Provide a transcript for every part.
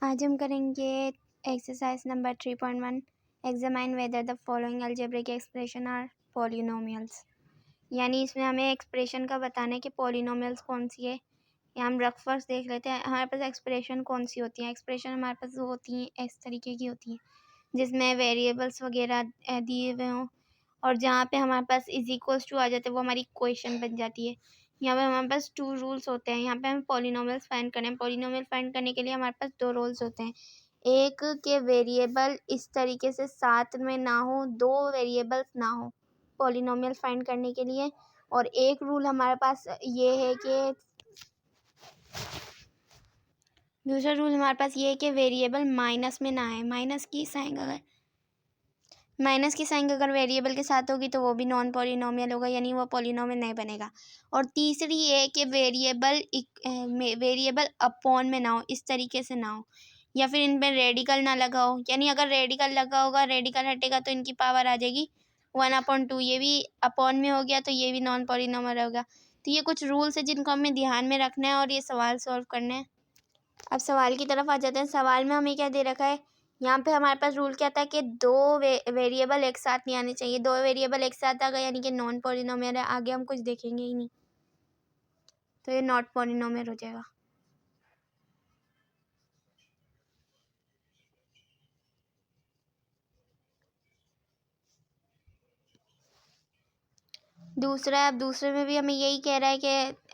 आज हम करेंगे exercise number 3.1 examine whether the following algebraic expression are polynomials. यानी इसमें हमें एक्सप्रेशन का बताना है कि पॉलिनोमियल्स कौन सी है। यहाँ हम रफ फर्स्ट देख लेते हैं हमारे पास एक्सप्रेशन कौन सी होती है। एक्सप्रेशन हमारे पास वो होती हैं इस तरीके की होती है जिसमें वेरिएबल्स वगैरह दिए हुए हों और जहाँ पे हमारे पास इज इक्वल्स टू आ जाते हैं वो हमारी इक्वेशन बन जाती है। यहाँ पे हमारे पास 2 रूल्स होते हैं। यहाँ पे हम पॉलिनोमियल्स फाइंड करें। पॉलिनोमियल फाइंड करने के लिए हमारे पास 2 रूल्स होते हैं। एक के वेरिएबल इस तरीके से साथ में ना हो, 2 वेरिएबल्स ना हो पॉलिनोमियल फाइंड करने के लिए। और एक रूल हमारे पास ये है कि दूसरा रूल हमारे पास ये है कि वेरिएबल माइनस में ना आए। माइनस की साइन अगर वेरिएबल के साथ होगी तो वो भी नॉन पॉलिनोमियल होगा, यानी वो पॉलिनोमियल नहीं बनेगा। और तीसरी ये है कि वेरिएबल अपॉन में ना हो, इस तरीके से ना हो, या फिर इन पर रेडिकल ना लगा हो। यानी अगर रेडिकल लगा होगा, रेडिकल हटेगा तो इनकी पावर आ जाएगी 1/2। ये भी अपॉन में हो गया तो ये भी नॉन पॉलिनोमियल होगा। तो ये कुछ रूल्स है जिनको हमें ध्यान में रखना है और ये सवाल सॉल्व करना है। अब सवाल की तरफ आ जाते हैं। सवाल में हमें क्या दे रखा है, यहाँ पे हमारे पास रूल क्या था कि 2 वेरिएबल एक साथ नहीं आने चाहिए। 2 वेरिएबल एक साथ आ गए यानी कि नॉन पॉलिनोमियल है। आगे हम कुछ देखेंगे ही नहीं, तो ये नॉट पॉलिनोमियल हो जाएगा। दूसरा, अब दूसरे में भी हमें यही कह रहा है कि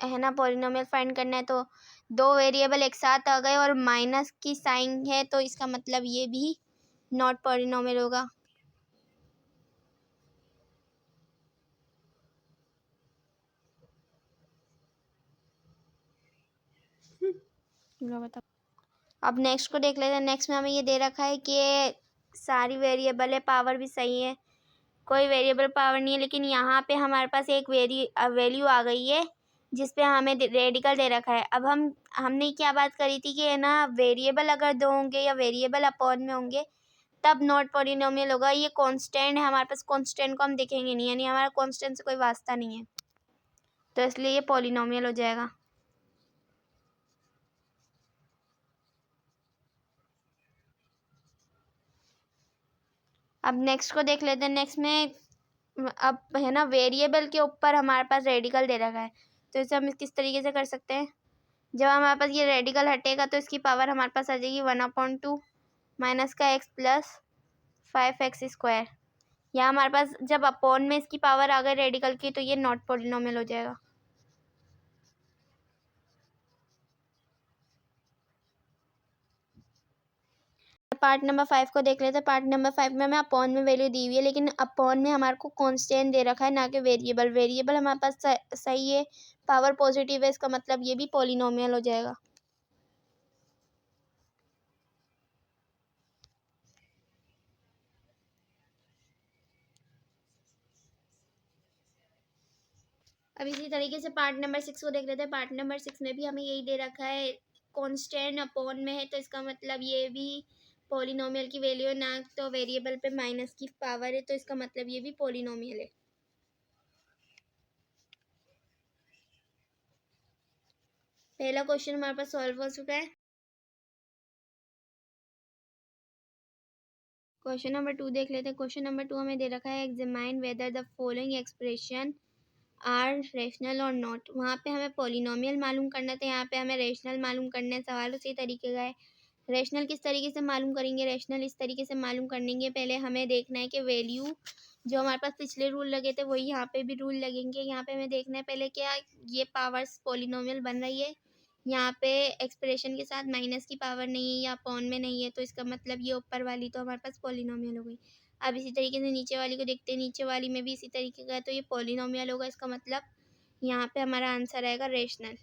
है ना पॉलिनोमियल फाइंड करना है, तो 2 वेरिएबल एक साथ आ गए और माइनस की साइन है तो इसका मतलब ये भी नॉट पॉलिनोमियल होगा। अब नेक्स्ट को देख लेते हैं। नेक्स्ट में हमें ये दे रखा है कि सारी वेरिएबल है, पावर भी सही है, कोई वेरिएबल पावर नहीं है, लेकिन यहाँ पे हमारे पास एक वैल्यू आ गई है जिस पे हमें रेडिकल दे रखा है। अब हमने क्या बात करी थी कि है ना वेरिएबल अगर 2 होंगे या वेरिएबल अपॉन में होंगे तब नॉट पॉलिनोमियल होगा। ये कांस्टेंट है हमारे पास, कांस्टेंट को हम देखेंगे नहीं, यानी हमारा कांस्टेंट से कोई वास्ता नहीं है, तो इसलिए ये पॉलिनोमियल हो जाएगा। अब नेक्स्ट को देख लेते हैं। नेक्स्ट में अब है ना वेरिएबल के ऊपर हमारे पास रेडिकल दे रखा है, तो इसे हम किस तरीके से कर सकते हैं। जब हमारे पास ये रेडिकल हटेगा तो इसकी पावर हमारे पास आ जाएगी 1/2 माइनस का x प्लस 5x²। या हमारे पास जब अपॉन में इसकी पावर आ गई रेडिकल की तो ये नॉट पॉलिनोमियल हो जाएगा। पार्ट नंबर 5 को देख लेते हैं। पार्ट नंबर 5 में हमें अपॉन में वैल्यू दी हुई है, लेकिन अपॉन में हमारे को कांस्टेंट दे रखा है ना कि वेरिएबल। वेरिएबल हमारे पास सही है, पावर पॉजिटिव है, इसका मतलब ये भी पॉलिनोमियल हो जाएगा। अब इसी तरीके से पार्ट नंबर 6 को देख लेते हैं। पार्ट नंबर 6 में भी हमें यही दे रखा है, कांस्टेंट अपॉन में है, तो इसका मतलब ये भी पॉलिनोमियल की वैल्यू है, ना तो वेरिएबल पे माइनस की पावर है, तो इसका मतलब ये भी पॉलिनोमियल है। पहला क्वेश्चन हमारे पास सॉल्व हो चुका है। क्वेश्चन नंबर 2 देख लेते हैं। क्वेश्चन नंबर 2 हमें दे रखा है examine whether the following expression are rational और नॉट। वहाँ पे हमें पॉलिनोमियल मालूम करना था, यहाँ पे हमें रेशनल मालूम करना है। सवाल उसी तरीके का है। रेशनल किस तरीके से मालूम करेंगे, रेशनल इस तरीके से मालूम करेंगे, पहले हमें देखना है कि वैल्यू जो हमारे पास पिछले रूल लगे थे वही यहाँ पे भी रूल लगेंगे। यहाँ पे हमें देखना है पहले क्या ये पावर्स पॉलिनोमियल बन रही है, यहाँ पे एक्सप्रेशन के साथ माइनस की पावर नहीं है या अपॉन में नहीं है, तो इसका मतलब ये ऊपर वाली तो हमारे पास पॉलिनोमियल हो गई। अब इसी तरीके से नीचे वाली को देखते हैं। नीचे वाली में भी इसी तरीके का है, तो ये पॉलिनोमियल होगा। इसका मतलब यहाँ पे हमारा आंसर आएगा रेशनल।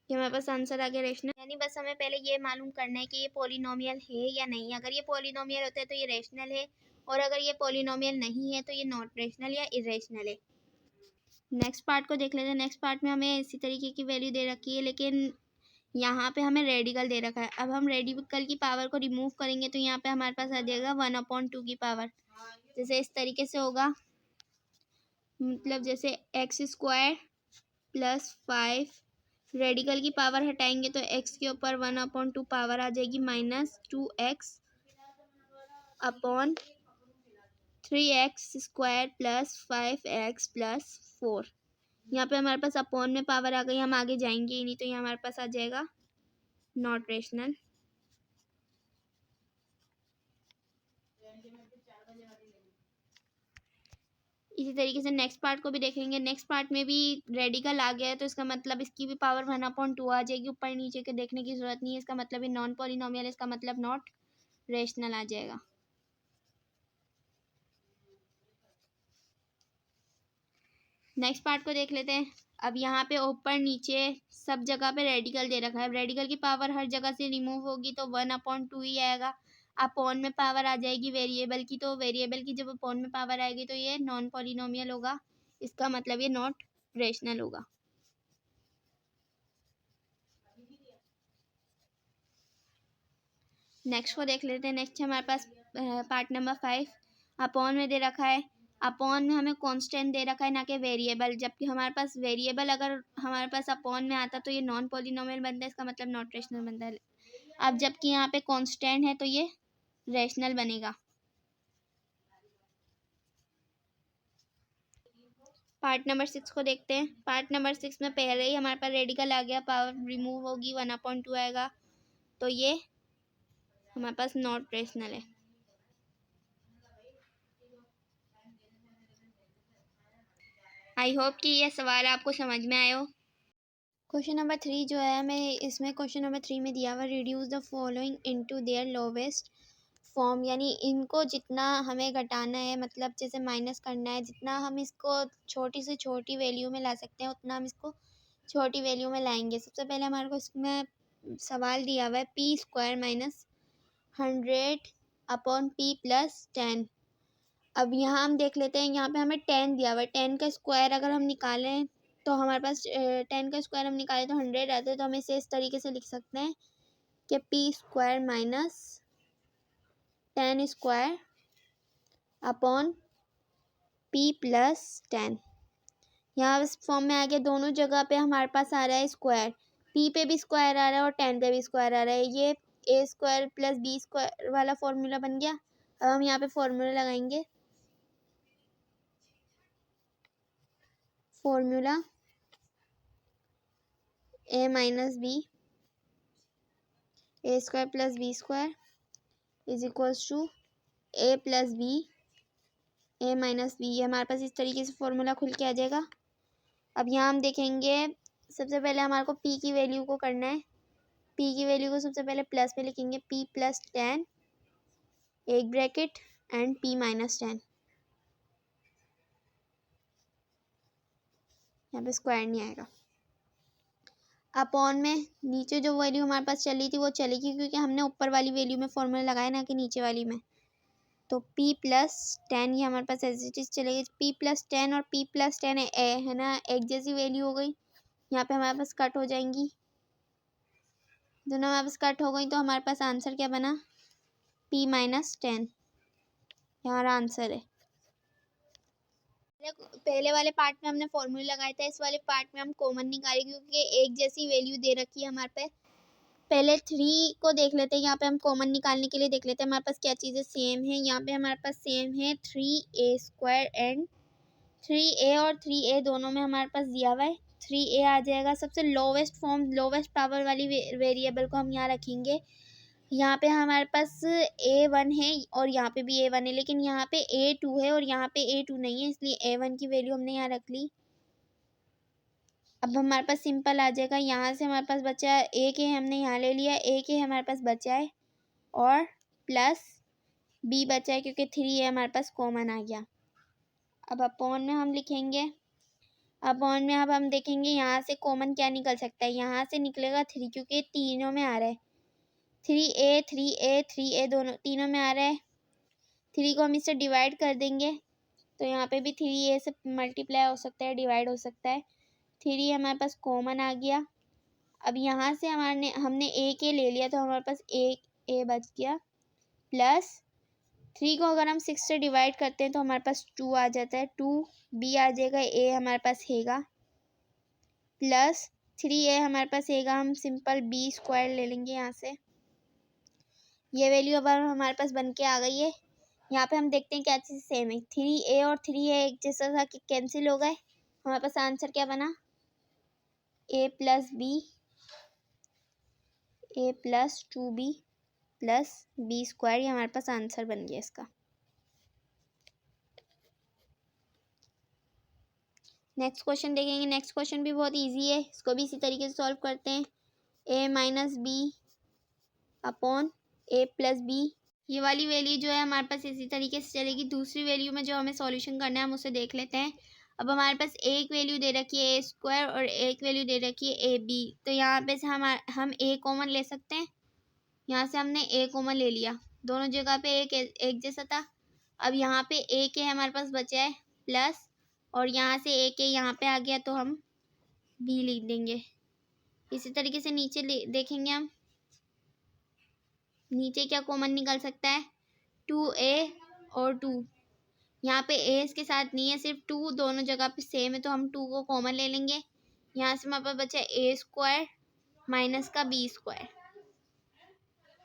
ये हमारे पास आंसर आ गया रेशनल। यानी बस हमें पहले ये मालूम करना है कि ये पॉलिनोमियल है या नहीं। अगर ये पॉलिनोमियल होता है तो ये रेशनल है, और अगर ये पॉलिनोमियल नहीं है तो ये नॉट रेशनल या इरेशनल है। नेक्स्ट पार्ट को देख लेते हैं। नेक्स्ट पार्ट में हमें इसी तरीके की वैल्यू दे रखी है, लेकिन यहाँ पे हमें रेडिकल दे रखा है। अब हम रेडिकल की पावर को रिमूव करेंगे तो यहाँ पे हमारे पास आ जाएगा 1/2 की पावर। जैसे इस तरीके से होगा, मतलब जैसे x² + 5 रेडिकल की पावर हटाएंगे तो x के ऊपर 1/2 पावर आ जाएगी -2x upon 3x² plus 5x+4। यहाँ पे हमारे पास अपॉन में पावर आ गई, हम आगे जाएंगे ही नहीं, तो यहाँ हमारे पास आ जाएगा नॉट रेशनल। इसी तरीके से नेक्स्ट पार्ट को भी देखेंगे। नेक्स्ट पार्ट में भी रेडिकल आ गया है, तो इसका मतलब इसकी भी पावर 1/2 आ जाएगी। ऊपर नीचे के देखने की जरूरत नहीं है, इसका मतलब ये नॉन पॉलिनोमियल, इसका मतलब नॉट रेशनल आ जाएगा। नेक्स्ट पार्ट को देख लेते हैं। अब यहाँ पे ऊपर नीचे सब जगह पे रेडिकल दे रखा है। रेडिकल की पावर हर जगह से रिमूव होगी तो 1/2 ही आएगा। अपॉन में पावर आ जाएगी वेरिएबल की, तो वेरिएबल की जब अपॉन में पावर आएगी तो ये नॉन पॉलिनोमियल होगा, इसका मतलब ये नॉट रेशनल होगा। नेक्स्ट को देख लेते हैं। नेक्स्ट हमारे पास पार्ट नंबर 5। अपॉन में दे रखा है, अपॉन में हमें कांस्टेंट दे रखा है ना कि वेरिएबल, जबकि हमारे पास वेरिएबल अगर हमारे पास अपॉन में आता तो ये नॉन पॉलिनोमियल बनता है, इसका मतलब नॉट रेशनल बनता है। अब जबकि यहाँ पे कांस्टेंट है तो ये रेशनल बनेगा। पार्ट नंबर 6 को देखते हैं। पार्ट नंबर 6 में पहले ही हमारे पास रेडिकल आ गया, पावर रिमूव होगी 1/2 आएगा, तो ये हमारे पास नॉट रेशनल है। आई होप कि ये सवाल आपको समझ में आया हो। क्वेश्चन नंबर 3 जो है, हमें इसमें क्वेश्चन नंबर 3 में दिया हुआ reduce the following into their lowest form, यानी इनको जितना हमें घटाना है, मतलब जैसे माइनस करना है, जितना हम इसको छोटी से छोटी वैल्यू में ला सकते हैं उतना हम इसको छोटी वैल्यू में लाएंगे। सबसे पहले हमारे को इसमें सवाल दिया हुआ है p² - 100 अपॉन p+10। अब यहाँ हम देख लेते हैं, यहाँ पे हमें 10 दिया हुआ है। 10 का स्क्वायर अगर हम निकालें तो हमारे पास 10 का स्क्वायर हम निकालें तो 100 आता है, तो हम इसे इस तरीके से लिख सकते हैं कि p² - 10² अपॉन p+10। यहाँ इस फॉर्म में आ गया, दोनों जगह पे हमारे पास आ रहा है स्क्वायर, p पे भी स्क्वायर आ रहा है और 10 पे भी स्क्वायर आ रहा है। ये a² + b² वाला फॉर्मूला बन गया। अब हम यहाँ पे फॉर्मूला लगाएंगे, formula a - b a² + b² is equals to a + b a - b। ये हमारे पास इस तरीके से फॉर्मूला खुल के आ जाएगा। अब यहाँ हम देखेंगे, सबसे पहले हमारे को p की वैल्यू को करना है। p की वैल्यू को सबसे पहले प्लस में लिखेंगे, p+10 एक ब्रैकेट एंड p-10। यहाँ पे स्क्वायर नहीं आएगा। अपॉन में नीचे जो वैल्यू हमारे पास चली थी वो चलेगी, क्योंकि हमने ऊपर वाली वैल्यू में फॉर्मूला लगाया ना कि नीचे वाली में। तो p+10 ये हमारे पास एज इट इज चलेगी। p+10 और p+10 है ना, एक जैसी वैल्यू हो गई। यहाँ पे हमारे पास कट हो जाएंगी, दोनों हमारे पास कट हो गई, तो हमारे पास आंसर क्या बना, p-10। हमारा आंसर है। पहले वाले पार्ट में हमने फॉर्मूला लगाया था, इस वाले पार्ट में हम कॉमन निकालेंगे क्योंकि एक जैसी वैल्यू दे रखी है हमारे पे। पहले 3 को देख लेते हैं, यहाँ पे हम कॉमन निकालने के लिए देख लेते हैं हमारे पास क्या चीज़ें सेम है। यहाँ पे हमारे पास सेम है 3a² एंड 3a और 3a दोनों में हमारे पास दिया हुआ है 3a आ जाएगा। सबसे लोवेस्ट फॉर्म, लोवेस्ट पावर वाली वेरिएबल को हम यहाँ रखेंगे। यहाँ पे हमारे पास a1 है और यहाँ पे भी a1 है, लेकिन यहाँ पे a2 है और यहाँ पे a2 नहीं है, इसलिए a1 की वैल्यू हमने यहाँ रख ली। अब हमारे पास सिंपल आ जाएगा, यहाँ से हमारे पास बचा है a के हमने यहाँ ले लिया, a के हमारे पास बचा है और प्लस b बचा है क्योंकि 3a हमारे पास कॉमन आ गया। अब अपॉन में हम लिखेंगे, अपॉन में अब हम देखेंगे यहाँ से कॉमन क्या निकल सकता है। यहाँ से निकलेगा 3 क्योंकि तीनों में आ रहा है, 3a दोनों तीनों में आ रहा है। 3 को हम इससे डिवाइड कर देंगे तो यहाँ पे भी 3a से मल्टीप्लाई हो सकता है, डिवाइड हो सकता है। 3 हमारे पास कॉमन आ गया। अब यहाँ से हमने a के ले लिया तो हमारे पास a बच गया, प्लस 3 को अगर हम 6 से डिवाइड करते हैं तो हमारे पास 2 आ जाता है, 2b आ जाएगा, a हमारे पास हैगा, प्लस 3a हमारे पास रहेगा, हम सिंपल b स्क्वायर ले लेंगे यहाँ से। ये वैल्यू अब हमारे पास बन के आ गई है। यहाँ पे हम देखते हैं क्या चीज़ सेम है। 3a और 3a एक जैसा था कि कैंसिल हो गए। हमारे पास आंसर क्या बना, a plus B, a plus 2b plus b square. ये हमारे पास आंसर बन गया इसका। नेक्स्ट क्वेश्चन देखेंगे। नेक्स्ट क्वेश्चन भी बहुत इजी है, इसको भी इसी तरीके से सॉल्व करते हैं। a minus B upon a plus B. ये वाली वैल्यू जो है हमारे पास इसी तरीके से चलेगी। दूसरी वैल्यू में जो हमें सॉल्यूशन करना है हम उसे देख लेते हैं। अब हमारे पास एक वैल्यू दे रखी है a स्क्वायर और एक वैल्यू दे रखी है a b। तो यहाँ पे से हम a कॉमन ले सकते हैं। यहाँ से हमने a कॉमन ले लिया, दोनों जगह पे एक जैसा था। अब यहाँ पे a के हमारे पास बचा है प्लस, और यहाँ से a के यहाँ पे आ गया तो हम b लिख देंगे। इसी तरीके से नीचे देखेंगे हम, नीचे क्या कॉमन निकल सकता है, 2a और 2। यहाँ पे a इसके साथ नहीं है, सिर्फ 2 दोनों जगह पे सेम है तो हम 2 को कॉमन ले लेंगे। यहाँ से हमारे पास बचा a स्क्वायर माइनस का b स्क्वायर।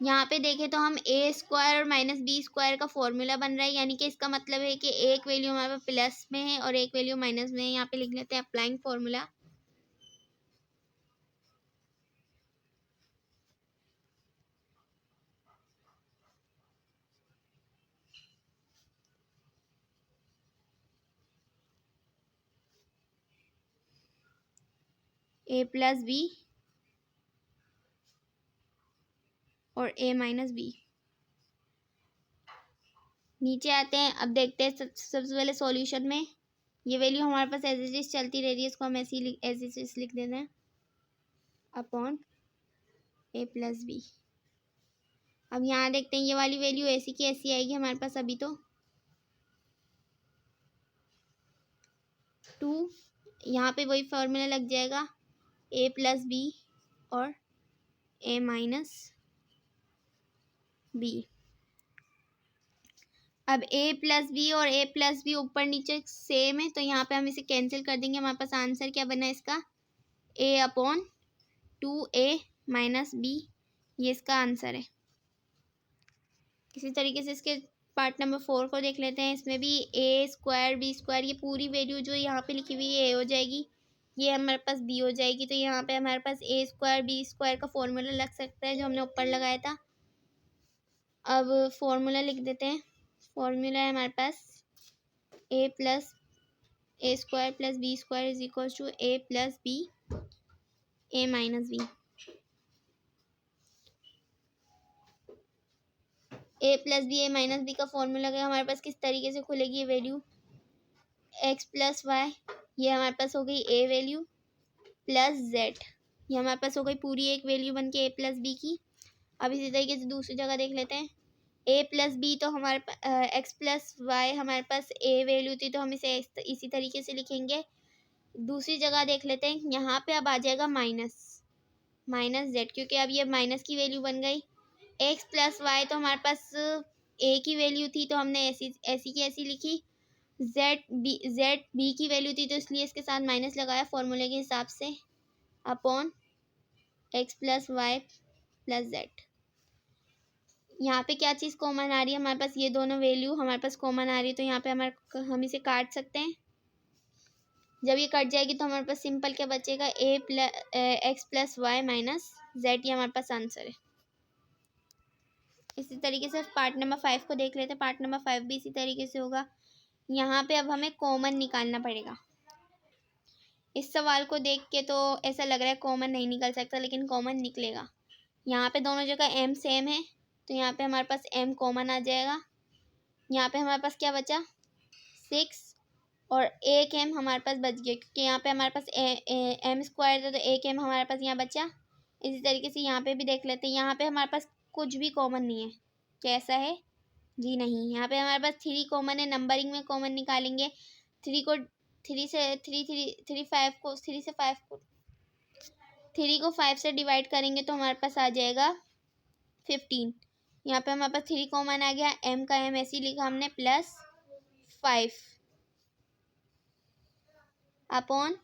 यहाँ पे देखें तो हम a स्क्वायर और माइनस b स्क्वायर का फॉर्मूला बन रहा है, यानी कि इसका मतलब है कि एक वैल्यू हमारे पास प्लस में है और एक वैल्यू माइनस में है। यहाँ पे लिख लेते हैं applying formula. a plus B और a माइनस बी। नीचे आते हैं, अब देखते हैं सबसे पहले सॉल्यूशन में ये वैल्यू हमारे पास एज इट इज चलती रह रही है, इसको हम ऐसे ही एज इट इज लिख देते हैं अपॉन a प्लस बी। अब यहाँ देखते हैं ये वाली वैल्यू ऐसी की ऐसी आएगी हमारे पास। अभी तो 2, यहाँ पे वही फॉर्मूला लग जाएगा a प्लस बी और a माइनस बी। अब a प्लस बी और a प्लस बी ऊपर नीचे सेम है तो यहाँ पे हम इसे कैंसिल कर देंगे। हमारे पास आंसर क्या बना है इसका, a upon 2a minus B. ये इसका आंसर है। इसी तरीके से इसके पार्ट नंबर 4 को देख लेते हैं। इसमें भी a स्क्वायर b स्क्वायर, ये पूरी वैल्यू जो यहाँ पे लिखी हुई है a हो जाएगी, ये हमारे पास b हो जाएगी। तो यहाँ पे हमारे पास a स्क्वायर b स्क्वायर का फॉर्मूला लग सकता है जो हमने ऊपर लगाया था। अब फॉर्मूला लिख देते हैं। फॉर्मूला है हमारे पास a plus a square plus b square is equal to a plus b a minus B. a plus B a minus B का फॉर्मूला का हमारे पास किस तरीके से खुलेगी ये वैल्यू, x प्लस वाई, ये हमारे पास हो गई a वैल्यू प्लस z, ये हमारे पास हो गई पूरी एक वैल्यू बन के a प्लस बी की। अब इसी तरीके से दूसरी जगह देख लेते हैं। a प्लस बी तो हमारे x प्लस वाई हमारे पास a वैल्यू थी तो हम इसे इसी तरीके से लिखेंगे। दूसरी जगह देख लेते हैं, यहाँ पे अब आ जाएगा माइनस z, क्योंकि अब ये माइनस की वैल्यू बन गई। x प्लस वाई तो हमारे पास a की वैल्यू थी तो हमने ऐसी की ऐसी लिखी। z b की वैल्यू थी तो इसलिए इसके साथ माइनस लगाया फॉर्मूले के हिसाब से, upon x plus Y plus z। यहाँ पे क्या चीज़ कॉमन आ रही है, हमारे पास ये दोनों वैल्यू हमारे पास कॉमन आ रही है तो यहाँ पे हम इसे काट सकते हैं। जब ये कट जाएगी तो हमारे पास सिंपल क्या बचेगा, x plus Y minus z। ये हमारे पास आंसर है। इसी तरीके से पार्ट नंबर 5 को देख लेते हैं। पार्ट नंबर 5 भी इसी तरीके से होगा। यहाँ पे अब हमें कॉमन निकालना पड़ेगा। इस सवाल को देख के तो ऐसा लग रहा है कॉमन नहीं निकल सकता, लेकिन कॉमन निकलेगा। यहाँ पे दोनों जगह m सेम है तो यहाँ पे हमारे पास m कॉमन आ जाएगा। यहाँ पे हमारे पास क्या बचा, 6 और एक m हमारे पास बच गया, क्योंकि यहाँ पे हमारे पास m स्क्वायर था तो एक m हमारे पास यहाँ बचा। इसी तरीके से यहाँ पे भी देख लेते हैं। यहाँ पे हमारे पास कुछ भी कॉमन नहीं है, कैसा है जी, नहीं। यहाँ पे हमारे पास 3 कॉमन है, नंबरिंग में कॉमन निकालेंगे। 3 को 3 से 5 को 3 को 5 से डिवाइड करेंगे तो हमारे पास आ जाएगा 15। यहाँ पे हमारे पास 3 कॉमन आ गया, m का m ऐसे ही लिखा हमने प्लस 5 अपॉन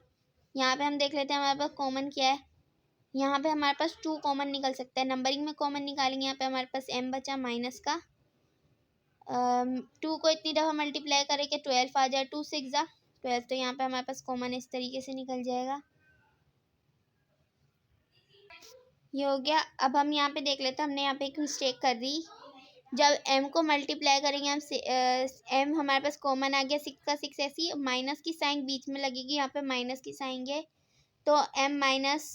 यहाँ पे हम देख लेते हैं हमारे पास कॉमन क्या है। यहाँ पे हमारे पास 2 कॉमन निकल सकता है। नंबरिंग में कॉमन निकालेंगे, यहाँ पे हमारे पास m बचा माइनस का। 2 को इतनी दफ़ा मल्टीप्लाई करेंगे 12 आ जाए, 2 6 जा 12, तो यहाँ पे हमारे पास कॉमन इस तरीके से निकल जाएगा। ये हो गया। अब हम यहाँ पे देख लेते हैं, हमने यहाँ पे एक मिस्टेक कर दी। जब m को मल्टीप्लाई करेंगे हम m हमारे पास कॉमन आ गया, 6 का 6 ऐसी माइनस की साइन बीच में लगेगी, यहाँ पे माइनस की साइन है, तो m माइनस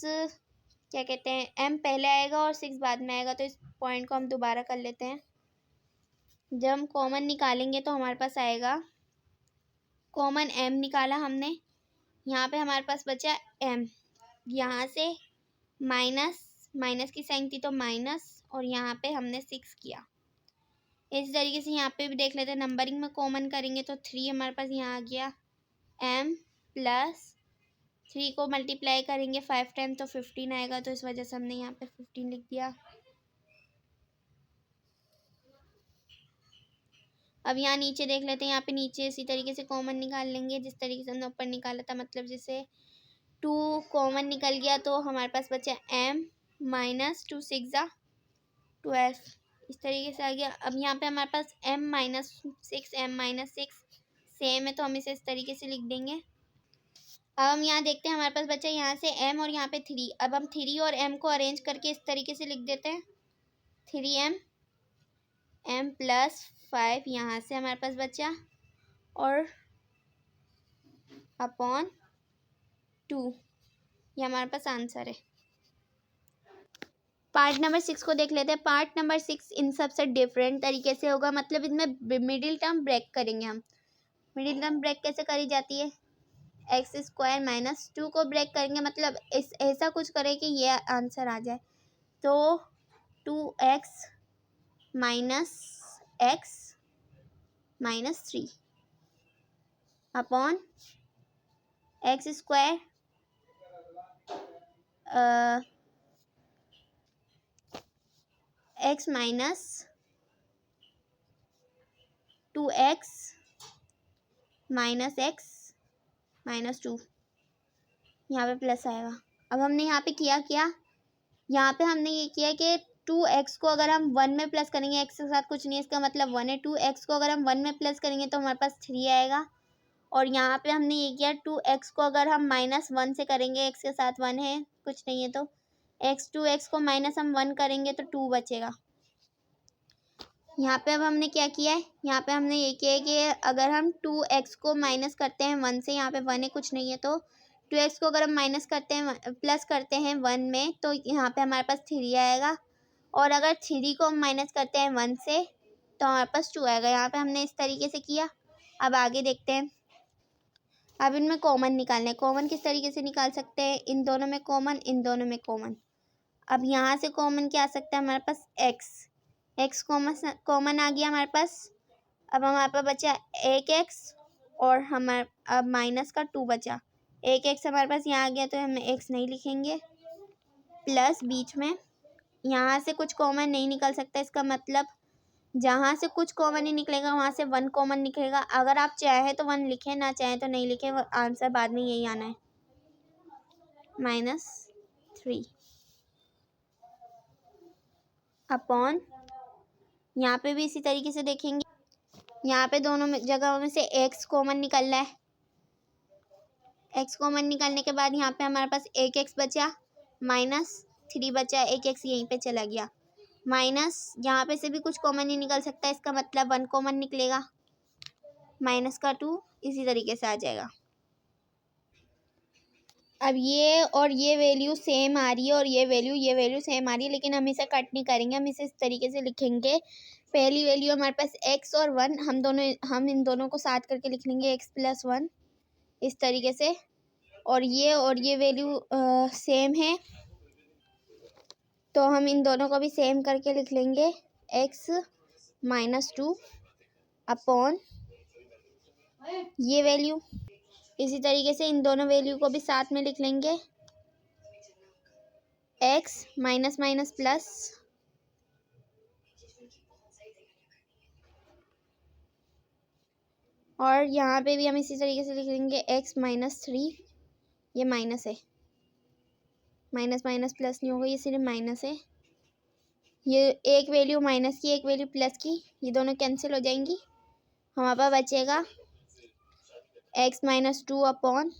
क्या कहते हैं, m पहले आएगा और 6 बाद में आएगा। तो इस पॉइंट को हम दोबारा कर लेते हैं। जब हम कॉमन निकालेंगे तो हमारे पास आएगा कॉमन m निकाला हमने, यहाँ पे हमारे पास बचा m, यहाँ से माइनस की साइन थी तो माइनस, और यहाँ पे हमने 6 किया। इस तरीके से यहाँ पे भी देख लेते हैं, नंबरिंग में कॉमन करेंगे तो 3 हमारे पास यहाँ आ गया, m प्लस 3 को मल्टीप्लाई करेंगे 5 टाइम तो 15 आएगा, तो इस वजह से हमने यहाँ पे 15 लिख दिया। अब यहाँ नीचे देख लेते हैं, यहाँ पे नीचे इसी तरीके से कॉमन निकाल लेंगे जिस तरीके से हमने ऊपर निकाला था, मतलब जैसे 2 कॉमन निकल गया तो हमारे पास बचा m माइनस 2 6 जा 12, इस तरीके से आ गया। अब यहाँ पे हमारे पास m minus 6 m minus 6 same है, तो हम इसे इस तरीके से लिख देंगे। अब हम यहाँ देखते हैं, हमारे पास बचा यहाँ से m और यहाँ पे 3। अब हम 3 और m को अरेंज करके इस तरीके से लिख देते हैं, 3m m प्लस 5 यहाँ से हमारे पास बचा, और अपॉन 2, ये हमारे पास आंसर है। पार्ट नंबर 6 को देख लेते हैं। पार्ट नंबर 6 इन सबसे डिफरेंट तरीके से होगा, मतलब इसमें मिडिल टर्म ब्रेक करेंगे हम। मिडिल टर्म ब्रेक कैसे करी जाती है, एक्स स्क्वायर माइनस 2 को ब्रेक करेंगे, मतलब ऐसा कुछ करें कि ये आंसर आ जाए। तो 2x minus x minus 3 upon x square x minus 2x minus x minus 2, यहाँ पे प्लस आएगा। अब हमने यहाँ पे किया यहाँ पे हमने ये किया कि 2x को अगर हम 1 में प्लस करेंगे, x के साथ कुछ नहीं है, इसका मतलब 1 है। 2x को अगर हम 1 में प्लस करेंगे तो हमारे पास 3 आएगा। और यहाँ पे हमने ये किया 2x को अगर हम -1 से करेंगे, x के साथ 1 है, कुछ नहीं है, तो 2x को माइनस हम 1 करेंगे तो 2 बचेगा। यहाँ पे अब हमने क्या किया है, यहाँ पे हमने ये किया है कि अगर हम 2x को माइनस करते हैं 1 से, यहाँ पे 1 है, कुछ नहीं है, तो 2x को अगर हम माइनस करते हैं प्लस करते हैं 1 में, तो यहाँ पे हमारे पास 3 आएगा। और अगर 3 को हम माइनस करते हैं 1 से तो हमारे पास 2 आएगा। यहाँ पे हमने इस तरीके से किया। अब आगे देखते हैं। अब इनमें कॉमन निकालना है। कॉमन किस तरीके से निकाल सकते हैं, इन दोनों में कॉमन, इन दोनों में कॉमन। अब यहाँ से कॉमन क्या आ सकता है हमारे पास, एक्स कॉमन आ गया हमारे पास। अब हमारे पास बचा 1x और हमारे अब माइनस का 2 बचा। 1x हमारे पास यहाँ आ गया तो हम x नहीं लिखेंगे, प्लस बीच में यहाँ से कुछ कॉमन नहीं निकल सकता, इसका मतलब जहाँ से कुछ कॉमन ही निकलेगा वहाँ से 1 कॉमन निकलेगा। अगर आप चाहें तो 1 लिखें, ना चाहें तो नहीं लिखें, आंसर बाद में यही आना है, -3 अपॉन, यहाँ पे भी इसी तरीके से देखेंगे। यहाँ पे दोनों में जगहों में से x कॉमन निकल रहा है। x कॉमन निकालने के बाद यहाँ पे हमारे पास 1x बचा, -3 बचा, 1x यहीं पे चला गया, माइनस यहाँ पे से भी कुछ कॉमन नहीं निकल सकता, इसका मतलब 1 कॉमन निकलेगा, माइनस का 2 इसी तरीके से आ जाएगा। अब ये और ये वैल्यू सेम आ रही है और ये वैल्यू सेम आ रही है, लेकिन हम इसे कट नहीं करेंगे, हम इसे इस तरीके से लिखेंगे। पहली वैल्यू हमारे पास x और 1, हम इन दोनों को साथ करके लिख लेंगे x + 1 इस तरीके से। और ये वैल्यू सेम है तो हम इन दोनों को भी सेम करके लिख लेंगे, x - 2 अपॉन ये वैल्यू। इसी तरीके से इन दोनों वैल्यू को भी साथ में लिख लेंगे, x माइनस प्लस, और यहाँ पे भी हम इसी तरीके से लिख लेंगे x - 3 ये माइनस है, माइनस माइनस प्लस नहीं होगा, ये सिर्फ माइनस है। ये एक वैल्यू माइनस की, एक वैल्यू प्लस की, ये दोनों कैंसिल हो जाएंगी। हमारे पास बचेगा x-2 अपॉन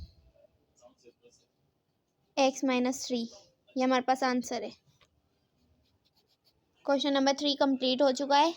x-3। ये हमारे पास आंसर है। क्वेश्चन नंबर 3 कंप्लीट हो चुका है।